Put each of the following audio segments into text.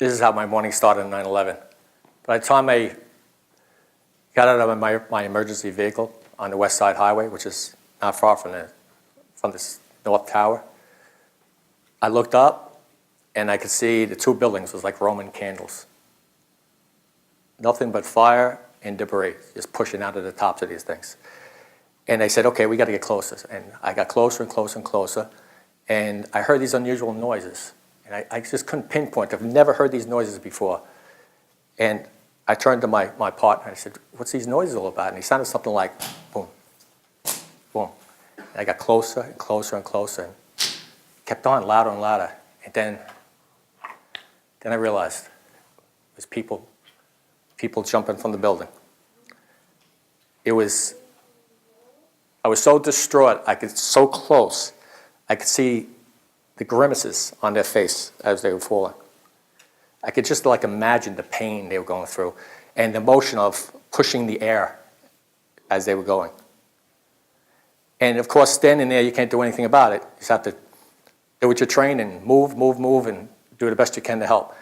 This is how my morning started on 9/11. By the time I got out of my emergency vehicle on the West Side Highway, which is not far from this North Tower, I looked up and I could see the two buildings was like Roman candles. Nothing but fire and debris just pushing out of the tops of these things. And they said, okay, we got to get closer. And I got closer and closer and closer. And I heard these unusual noises. And I just couldn't pinpoint. I've never heard these noises before. And I turned to my partner and I said, what's these noises all about? And he sounded something like boom, boom. And I got closer and closer and closer and kept on louder and louder. And then I realized it was people jumping from the building. I was so distraught, so close, I could see the grimaces on their face as they were falling. I could just like imagine the pain they were going through and the emotion of pushing the air as they were going. And of course, standing there, you can't do anything about it. You just have to do what you're trained and move, and do the best you can to help.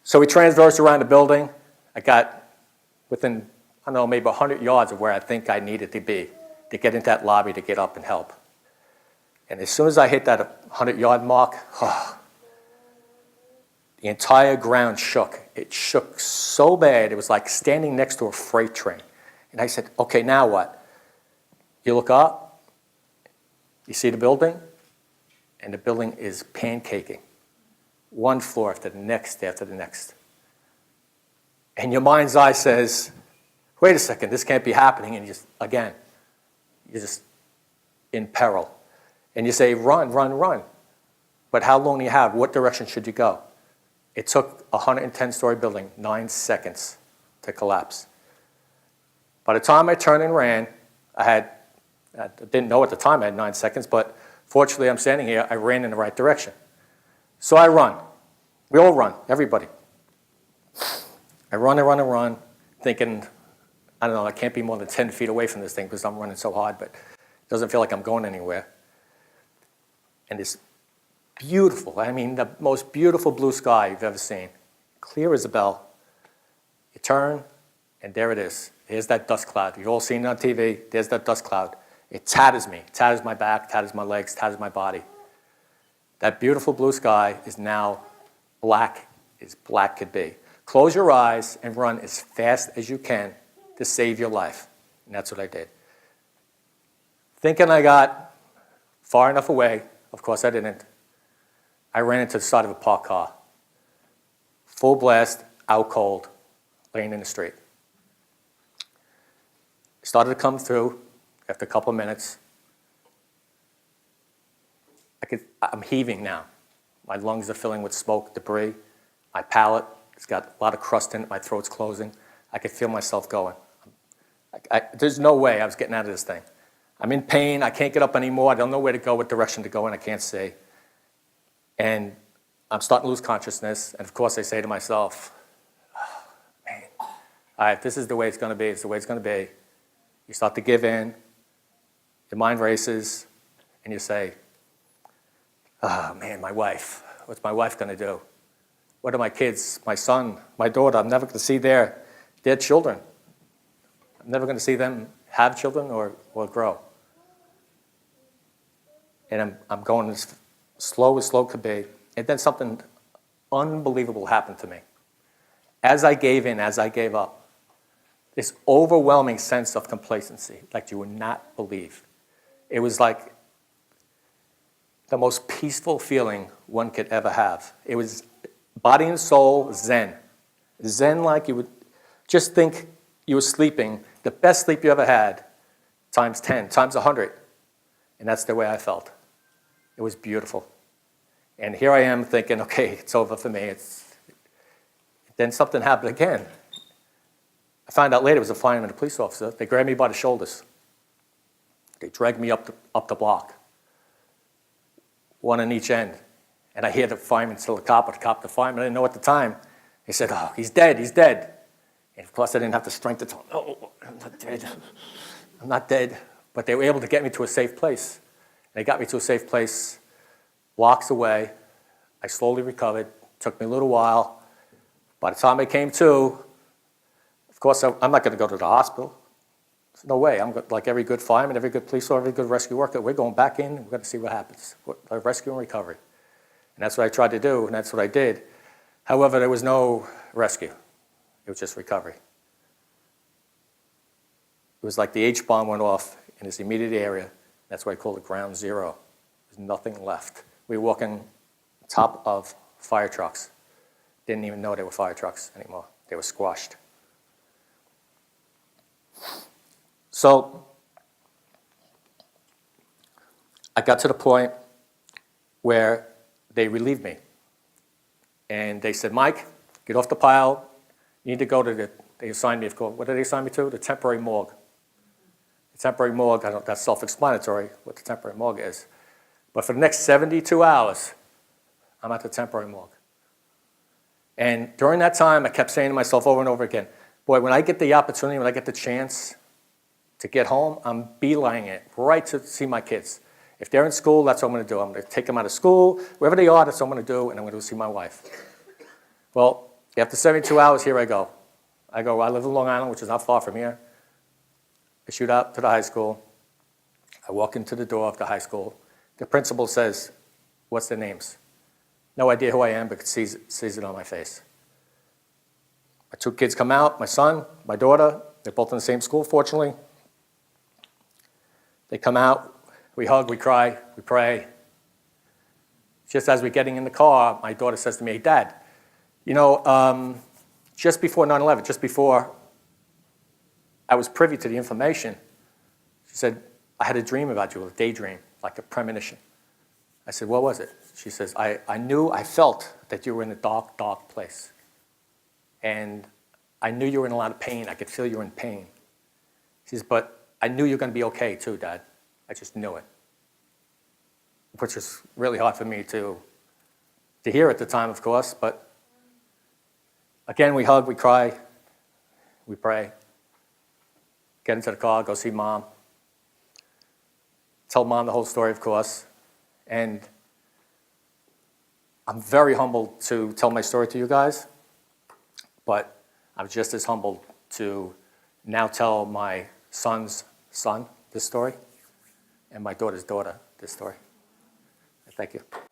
So we transversed around the building. I got within, I don't know, maybe 100 yards of where I think I needed to be to get into that lobby to get up and help. And as soon as I hit that 100-yard mark, the entire ground shook. It shook so bad, it was like standing next to a freight train. And I said, okay, now what? You look up, you see the building, and the building is pancaking. One floor after the next after the next. And your mind's eye says, wait a second, this can't be happening. And you're just in peril. And you say, run, run, run. But how long do you have? What direction should you go? It took a 110-story building 9 seconds to collapse. By the time I turned and ran, I didn't know at the time I had 9 seconds, but fortunately I'm standing here, I ran in the right direction. So I run. We all run, everybody. I run, thinking, I don't know, I can't be more than 10 feet away from this thing because I'm running so hard, but it doesn't feel like I'm going anywhere. And it's beautiful, I mean, the most beautiful blue sky you've ever seen. Clear as a bell. You turn, and there it is. Here's that dust cloud. You've all seen it on TV. There's that dust cloud. It tatters me, tatters my back, tatters my legs, tatters my body. That beautiful blue sky is now black as black could be. Close your eyes and run as fast as you can to save your life. And that's what I did. Thinking I got far enough away, of course I didn't. I ran into the side of a parked car. Full blast, out cold, laying in the street. It started to come through after a couple of minutes. I'm heaving now. My lungs are filling with smoke, debris. My palate, it's got a lot of crust in it. My throat's closing. I could feel myself going. There's no way I was getting out of this thing. I'm in pain. I can't get up anymore. I don't know where to go, what direction to go, and I can't see. And I'm starting to lose consciousness. And of course, I say to myself, oh, man, all right, this is the way it's going to be. It's the way it's going to be. You start to give in. Your mind races. And you say, oh, man, my wife. What's my wife going to do? What are my kids, my son, my daughter? I'm never going to see their children. I'm never going to see them have children or grow. And I'm going as slow could be. And then something unbelievable happened to me. As I gave in, as I gave up, this overwhelming sense of complacency, like you would not believe. It was like the most peaceful feeling one could ever have. It was body and soul zen. Zen like you would just think you were sleeping, the best sleep you ever had, times 10, times 100. And that's the way I felt. It was beautiful. And here I am thinking, okay, it's over for me. Then something happened again. I found out later it was a fireman and a police officer. They grabbed me by the shoulders. They dragged me up the block, one on each end. And I hear the fireman tell the cop, the fireman, I didn't know at the time. He said, oh, he's dead. And of course, I didn't have the strength to tell him, no, I'm not dead. I'm not dead. But they were able to get me to a safe place. And they got me to a safe place blocks away. I slowly recovered. Took me a little while. By the time I came to, of course, I'm not going to go to the hospital. There's no way. I'm like every good fireman, every good police officer, every good rescue worker. We're going back in. We're going to see what happens. Rescue and recovery. And that's what I tried to do, and that's what I did. However, there was no rescue. It was just recovery. It was like the H-bomb went off in this immediate area. That's why I call it ground zero. There's nothing left. We were walking on top of fire trucks. Didn't even know they were fire trucks anymore. They were squashed. So I got to the point where they relieved me. And they said, Mike, get off the pile. You need to go to they assigned me, of course, what did they assign me to? The temporary morgue. The temporary morgue, that's self-explanatory what the temporary morgue is. But for the next 72 hours, I'm at the temporary morgue. And during that time, I kept saying to myself over and over again, boy, when I get the opportunity, when I get the chance to get home, I'm beelining it right to see my kids. If they're in school, that's what I'm going to do. I'm going to take them out of school. Wherever they are, that's what I'm going to do, and I'm going to go see my wife. Well, after 72 hours, here I go. I live in Long Island, which is not far from here. I shoot out to the high school. I walk into the door of the high school. The principal says, what's their names? No idea who I am, but sees it on my face. My two kids come out, my son, my daughter. They're both in the same school, fortunately. They come out. We hug, we cry, we pray. Just as we're getting in the car, my daughter says to me, hey, Dad, you know, just before 9/11, just before I was privy to the information, she said, I had a dream about you, a daydream, like a premonition. I said, what was it? She says, I felt that you were in a dark, dark place. And I knew you were in a lot of pain. I could feel you were in pain. She says, but I knew you were going to be okay too, Dad. I just knew it. Which was really hard for me to hear at the time, of course. But again, we hug, we cry, we pray. Get into the car, go see Mom. Tell Mom the whole story, of course. And I'm very humbled to tell my story to you guys. But I'm just as humbled to now tell my son's son this story and my daughter's daughter this story. Thank you.